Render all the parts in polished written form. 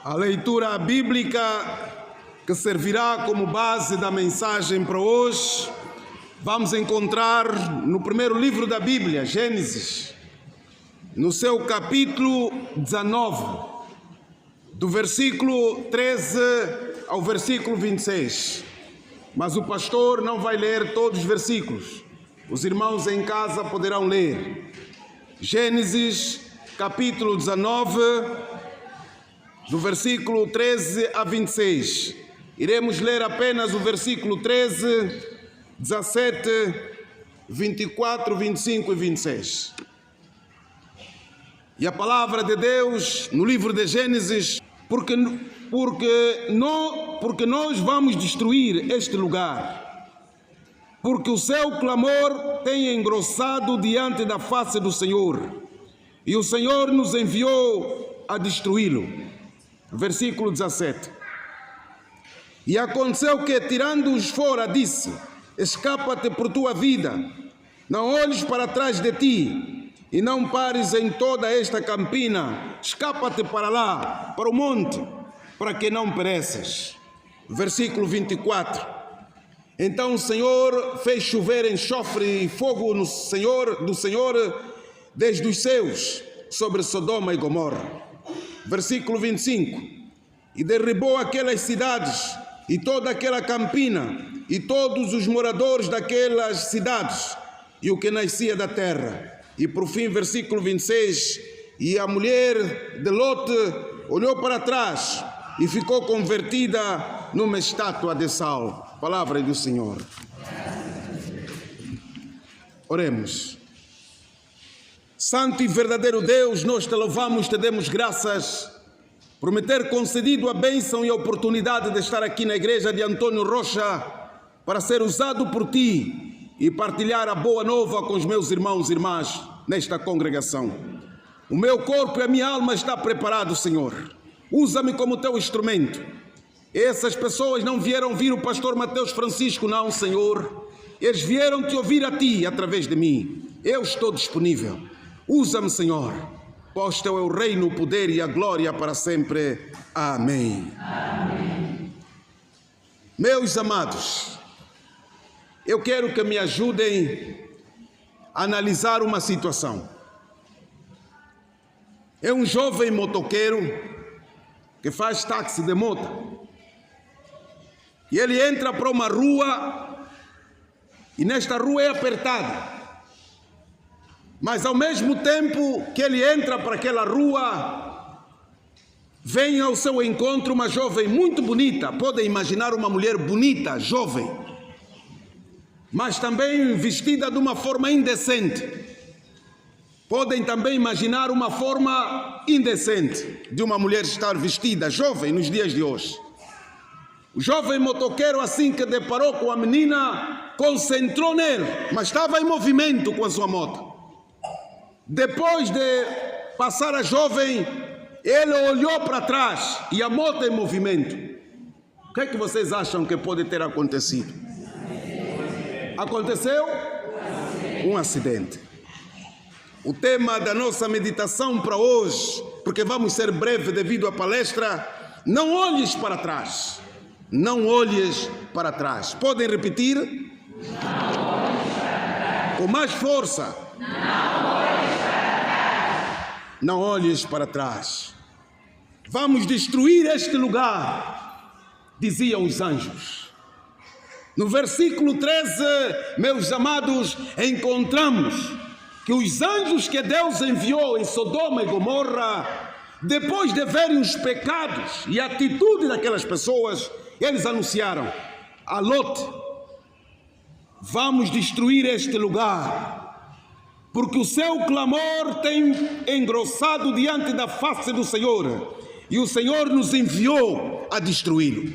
A leitura bíblica que servirá como base da mensagem para hoje, vamos encontrar no primeiro livro da Bíblia, Gênesis, no seu capítulo 19, do versículo 13 ao versículo 26. Mas o pastor não vai ler todos os versículos. Os irmãos em casa poderão ler. Gênesis, capítulo 19, do versículo 13 a 26. Iremos ler apenas o versículo 13, 17, 24, 25 e 26. E a palavra de Deus no livro de Gênesis, porque nós vamos destruir este lugar, porque o seu clamor tem engrossado diante da face do Senhor, e o Senhor nos enviou a destruí-lo. Versículo 17. E aconteceu que, tirando-os fora, disse: escapa-te por tua vida, não olhes para trás de ti, e não pares em toda esta campina, escapa-te para lá, para o monte, para que não pereças. Versículo 24. Então o Senhor fez chover enxofre e fogo do Senhor desde os céus sobre Sodoma e Gomorra. Versículo 25. E derribou aquelas cidades e toda aquela campina e todos os moradores daquelas cidades e o que nascia da terra. E por fim, versículo 26, e a mulher de Lote olhou para trás e ficou convertida numa estátua de sal. Palavra do Senhor. Oremos. Santo e verdadeiro Deus, nós te louvamos, te demos graças por me ter concedido a bênção e a oportunidade de estar aqui na igreja de Antônio Rocha para ser usado por ti e partilhar a boa nova com os meus irmãos e irmãs nesta congregação. O meu corpo e a minha alma está preparado, Senhor. Usa-me como teu instrumento. Essas pessoas não vieram ouvir o pastor Mateus Francisco, não, Senhor. Eles vieram te ouvir a ti através de mim. Eu estou disponível. Usa-me, Senhor, pois teu é o reino, o poder e a glória para sempre. Amém. Amém. Meus amados, eu quero que me ajudem a analisar uma situação. É um jovem motoqueiro que faz táxi de moto. E ele entra para uma rua, e nesta rua é apertada. Mas ao mesmo tempo que ele entra para aquela rua, vem ao seu encontro uma jovem muito bonita. Podem imaginar uma mulher bonita, jovem, mas também vestida de uma forma indecente. Podem também imaginar uma forma indecente de uma mulher estar vestida, jovem, nos dias de hoje. O jovem motoqueiro, assim que deparou com a menina, concentrou nele, mas estava em movimento com a sua moto. Depois de passar a jovem, ele olhou para trás e a moto em movimento. O que é que vocês acham que pode ter acontecido? Aconteceu? Um acidente. O tema da nossa meditação para hoje, porque vamos ser breve devido à palestra: não olhes para trás. Não olhes para trás. Podem repetir? Não olhes para trás. Com mais força. Não olhes para trás. Vamos destruir este lugar, diziam os anjos. No versículo 13, meus amados, encontramos que os anjos que Deus enviou em Sodoma e Gomorra, depois de verem os pecados e a atitude daquelas pessoas, eles anunciaram a Lote: vamos destruir este lugar, porque o seu clamor tem engrossado diante da face do Senhor, e o Senhor nos enviou a destruí-lo.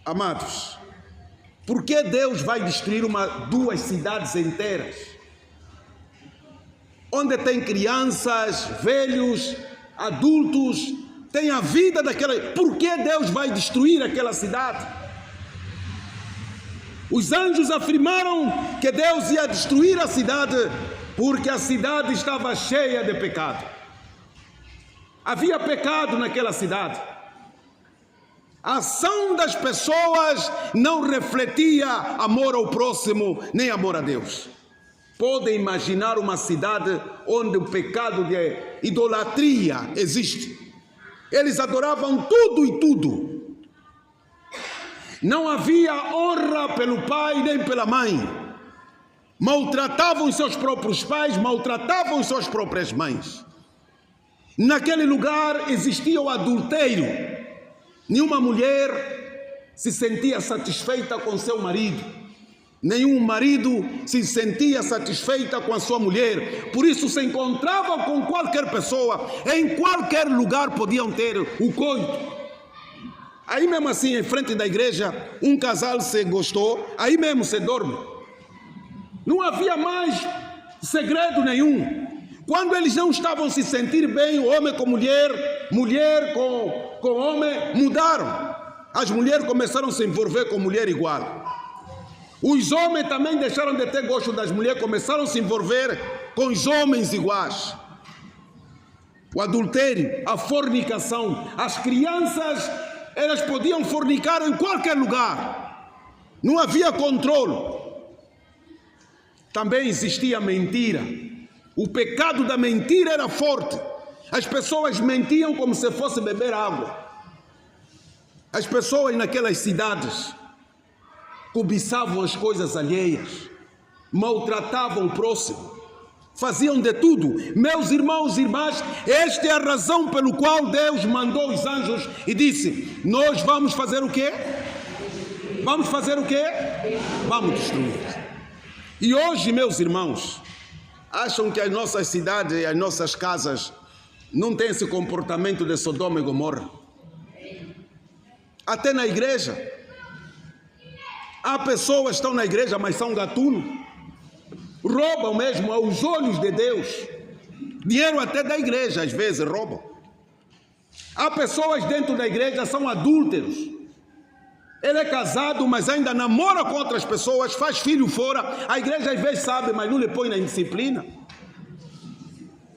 Amados, por que Deus vai destruir duas cidades inteiras? Onde tem crianças, velhos, adultos, tem a vida daquela... Por que Deus vai destruir aquela cidade? Os anjos afirmaram que Deus ia destruir a cidade porque a cidade estava cheia de pecado. Havia pecado naquela cidade. A ação das pessoas não refletia amor ao próximo, nem amor a Deus. Podem imaginar uma cidade onde o pecado de idolatria existe. Eles adoravam tudo e tudo. Não havia honra pelo pai nem pela mãe. Maltratavam os seus próprios pais, maltratavam as suas próprias mães. Naquele lugar existia o adultério. Nenhuma mulher se sentia satisfeita com seu marido. Nenhum marido se sentia satisfeita com a sua mulher. Por isso se encontravam com qualquer pessoa. Em qualquer lugar podiam ter o coito. Aí mesmo assim, em frente da igreja, um casal se gostou, aí mesmo se dorme. Não havia mais segredo nenhum. Quando eles não estavam se sentir bem, homem com mulher, mulher com homem, mudaram. As mulheres começaram a se envolver com mulher igual. Os homens também deixaram de ter gosto das mulheres, começaram a se envolver com os homens iguais. O adultério, a fornicação, as crianças, elas podiam fornicar em qualquer lugar. Não havia controle. Também existia mentira. O pecado da mentira era forte. As pessoas mentiam como se fosse beber água. As pessoas naquelas cidades cobiçavam as coisas alheias, maltratavam o próximo, faziam de tudo. Meus irmãos e irmãs, esta é a razão pelo qual Deus mandou os anjos e disse: nós vamos fazer o quê? Vamos fazer o quê? Vamos destruir. E hoje, meus irmãos, acham que as nossas cidades e as nossas casas não têm esse comportamento de Sodoma e Gomorra? Até na igreja. Há pessoas que estão na igreja, mas são gatunos. Roubam mesmo aos olhos de Deus. Dinheiro até da igreja, às vezes, roubam. Há pessoas dentro da igreja que são adúlteros. Ele é casado, mas ainda namora com outras pessoas, faz filho fora. A igreja às vezes sabe, mas não lhe põe na disciplina.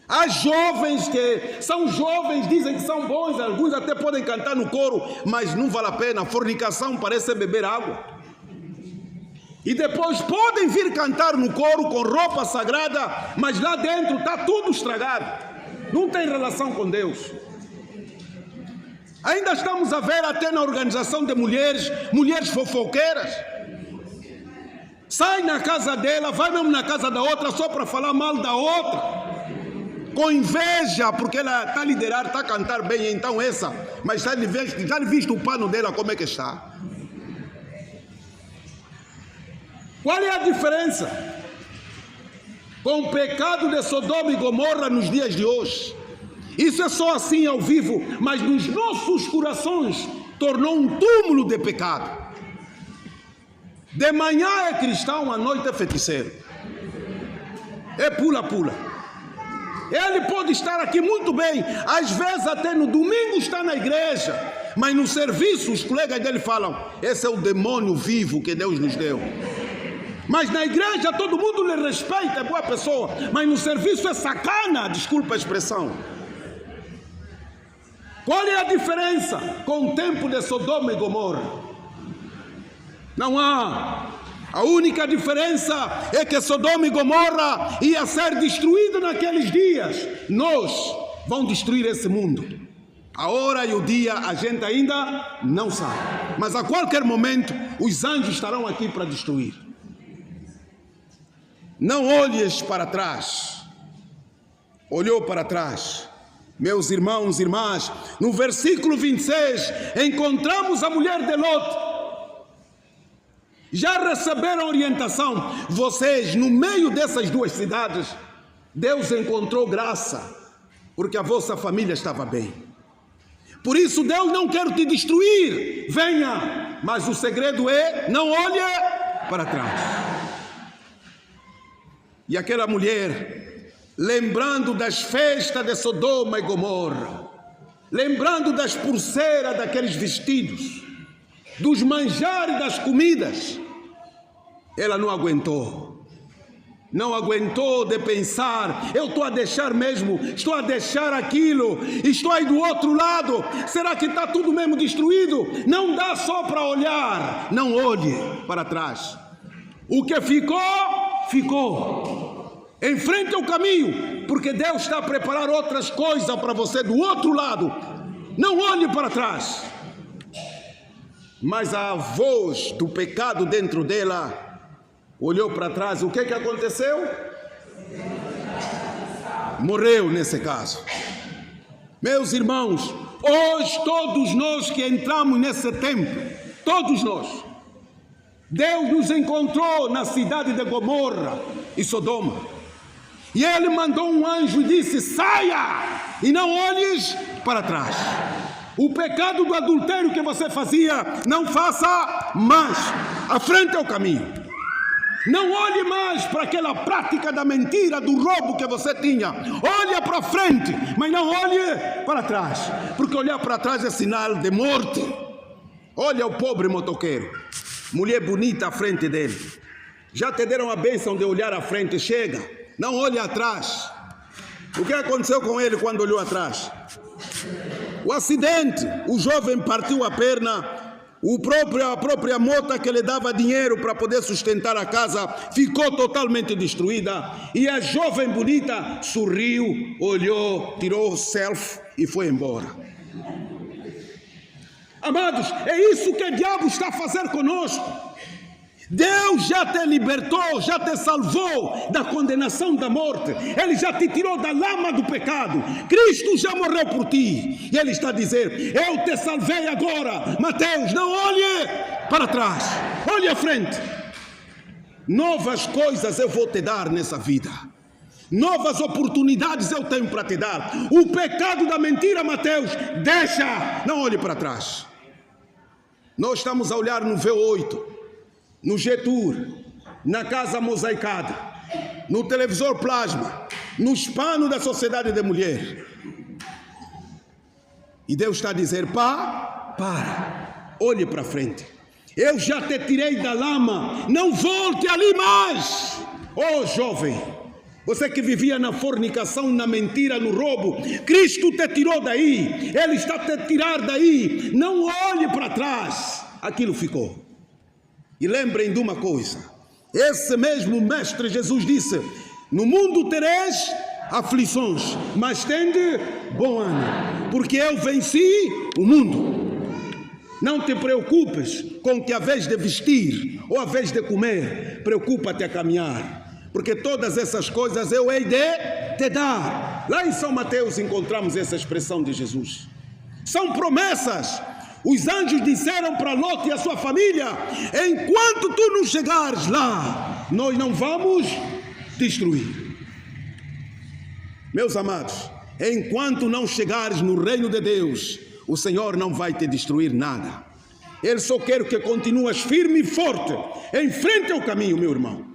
Há jovens que são jovens, dizem que são bons, alguns até podem cantar no coro, mas não vale a pena. A fornicação parece beber água. E depois podem vir cantar no coro com roupa sagrada, mas lá dentro está tudo estragado. Não tem relação com Deus. Ainda estamos a ver até na organização de mulheres fofoqueiras. Sai na casa dela, vai mesmo na casa da outra só para falar mal da outra. Com inveja, porque ela está a liderar, está a cantar bem, então essa. Mas já lhe visto o pano dela como é que está. Qual é a diferença com o pecado de Sodoma e Gomorra nos dias de hoje? Isso é só assim ao vivo, mas nos nossos corações tornou um túmulo de pecado. De manhã é cristão, à noite é feiticeiro. É pula-pula. Ele pode estar aqui muito bem, às vezes até no domingo está na igreja, mas no serviço os colegas dele falam: esse é o demônio vivo que Deus nos deu. Mas na igreja todo mundo lhe respeita, é boa pessoa, mas no serviço é sacana, desculpa a expressão. Qual é a diferença com o tempo de Sodoma e Gomorra? Não há. A única diferença é que Sodoma e Gomorra ia ser destruída naqueles dias. Nós vamos destruir esse mundo. A hora e o dia a gente ainda não sabe. Mas a qualquer momento os anjos estarão aqui para destruir. Não olhes para trás. Olhou para trás. Meus irmãos e irmãs, no versículo 26, encontramos a mulher de Lot. Já receberam orientação? Vocês, no meio dessas duas cidades, Deus encontrou graça, porque a vossa família estava bem. Por isso Deus não quer te destruir. Venha, mas o segredo é: não olhe para trás. E aquela mulher, lembrando das festas de Sodoma e Gomorra, lembrando das pulseiras daqueles vestidos, dos manjares das comidas, ela não aguentou. não aguentou de pensar, eu estou a deixar mesmo, estou a deixar aquilo, estou aí do outro lado, será que está tudo mesmo destruído? Não dá só para olhar, não olhe para trás. O que ficou, ficou. Enfrente o caminho, porque Deus está a preparar outras coisas para você do outro lado. Não olhe para trás. Mas a voz do pecado dentro dela olhou para trás, o que aconteceu? Morreu nesse caso. Meus irmãos, hoje todos nós que entramos nesse tempo, todos nós, Deus nos encontrou na cidade de Gomorra e Sodoma. E Ele mandou um anjo e disse: saia e não olhes para trás. O pecado do adultério que você fazia, não faça mais. À frente é o caminho. Não olhe mais para aquela prática da mentira, do roubo que você tinha. Olha para frente, mas não olhe para trás. Porque olhar para trás é sinal de morte. Olha o pobre motoqueiro. Mulher bonita à frente dele. Já te deram a bênção de olhar à frente? Chega, não olhe atrás. O que aconteceu com ele quando olhou atrás? O acidente. O jovem partiu a perna. A própria mota que lhe dava dinheiro para poder sustentar a casa ficou totalmente destruída. E a jovem bonita sorriu, olhou, tirou o selfie e foi embora. Amados, é isso que o diabo está a fazer conosco. Deus já te libertou, já te salvou da condenação da morte. Ele já te tirou da lama do pecado. Cristo já morreu por ti. E Ele está a dizer: eu te salvei agora. Mateus, não olhe para trás, olhe à frente. Novas coisas eu vou te dar nessa vida. Novas oportunidades eu tenho para te dar. O pecado da mentira, Mateus, deixa, não olhe para trás. Nós estamos a olhar no V8, no Getur, na casa mosaicada, no televisor plasma, no hispano da sociedade de mulher. E Deus está a dizer: para, olhe para frente. Eu já te tirei da lama, não volte ali mais. Oh jovem, você que vivia na fornicação, na mentira, no roubo, Cristo te tirou daí, Ele está a te tirar daí. Não olhe para trás, aquilo ficou. E lembrem de uma coisa, esse mesmo Mestre Jesus disse: no mundo tereis aflições, mas tende bom ânimo, porque eu venci o mundo. Não te preocupes com o que a vez de vestir ou a vez de comer, preocupa-te a caminhar, porque todas essas coisas eu hei de te dar. Lá em São Mateus encontramos essa expressão de Jesus. São promessas. Os anjos disseram para Ló e a sua família: enquanto tu não chegares lá, nós não vamos destruir. Meus amados, enquanto não chegares no reino de Deus, o Senhor não vai te destruir nada. Ele só quer que continues firme e forte, em frente ao caminho, meu irmão.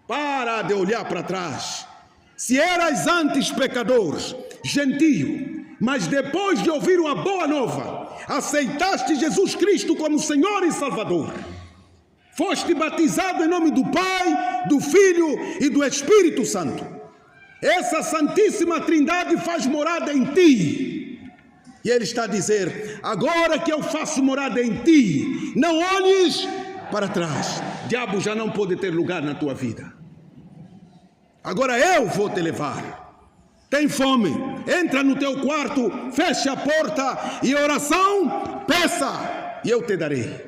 Para de olhar para trás. Se eras antes pecador, gentio, mas depois de ouvir uma boa nova, aceitaste Jesus Cristo como Senhor e Salvador, foste batizado em nome do Pai, do Filho e do Espírito Santo. Essa Santíssima Trindade faz morada em ti. E Ele está a dizer: agora que eu faço morada em ti, não olhes para trás. O diabo já não pode ter lugar na tua vida. Agora eu vou te levar. Tem fome? Entra no teu quarto, fecha a porta e oração, peça e eu te darei.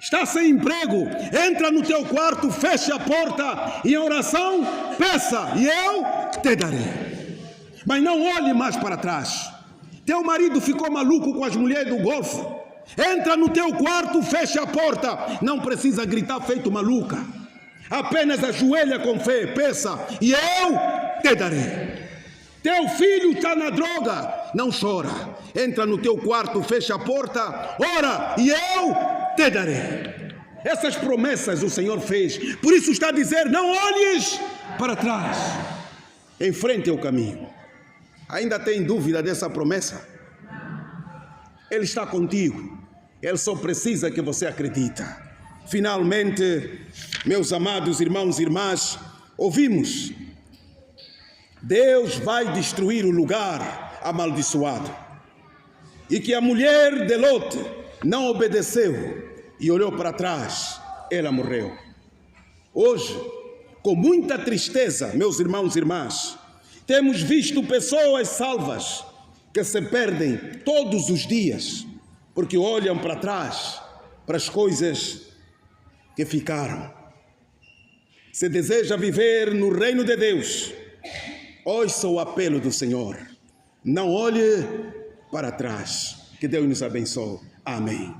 Está sem emprego? Entra no teu quarto, fecha a porta e em oração, peça e eu te darei. Mas não olhe mais para trás. Teu marido ficou maluco com as mulheres do golfe. Entra no teu quarto, fecha a porta. Não precisa gritar feito maluca. Apenas ajoelha com fé, peça e eu te darei. Teu filho está na droga, não chora. Entra no teu quarto, fecha a porta, ora e eu te darei. Essas promessas o Senhor fez. Por isso está a dizer: não olhes para trás. Enfrente o caminho. Ainda tem dúvida dessa promessa? Ele está contigo. Ele só precisa que você acredite. Finalmente, meus amados irmãos e irmãs, ouvimos: Deus vai destruir o lugar amaldiçoado. E que a mulher de Lote não obedeceu e olhou para trás, ela morreu. Hoje, com muita tristeza, meus irmãos e irmãs, temos visto pessoas salvas que se perdem todos os dias, porque olham para trás, para as coisas que ficaram. Se deseja viver no reino de Deus, ouça o apelo do Senhor. Não olhe para trás. Que Deus nos abençoe. Amém.